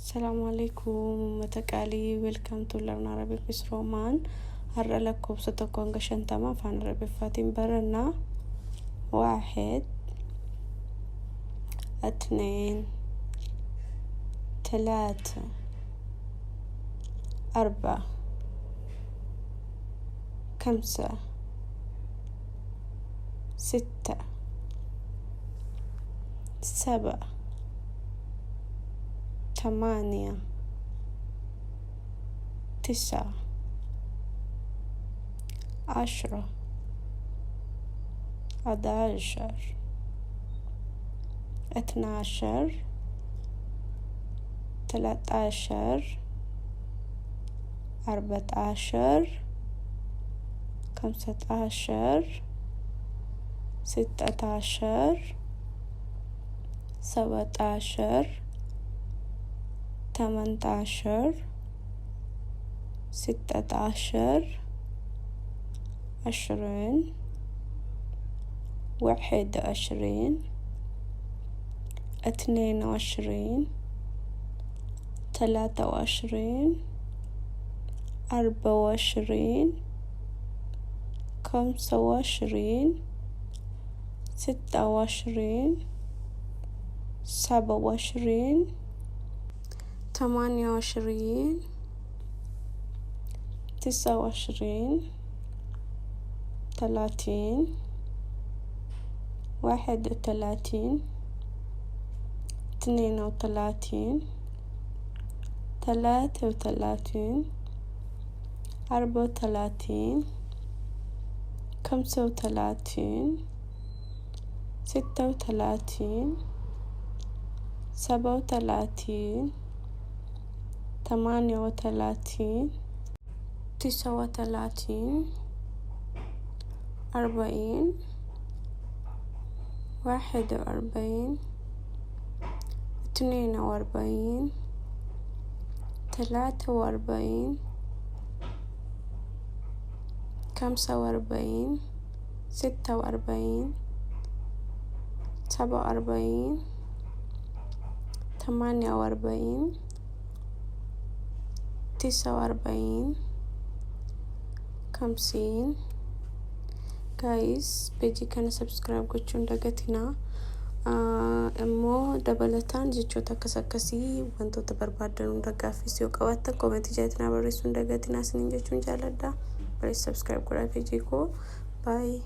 السلام عليكم متكالي ويلكم تو لرن عربي بس رومان هرى لكم ستكون قشن تمام فان ربي فاتين برنا 1 2 3 4 5 6 7 8 9 10 11 12 13 14 15 16 17 18 16 20 21 22 23 24 25 26 27 28 29 30 31 32 33 34 35 36 37 38 39 40 41 42 43 45 46 47 48 49 50 guys بيجي كان سبسكرايب قوتشون دقتنا امو دبلتان جيتشو تكسكسي وانتو تبربادن دقافي سيو قواتن كومنتي جايتنا بريسون دقتنا سنين جيتشون جالدا بريس سبسكرايب قرأ بيجيكو باي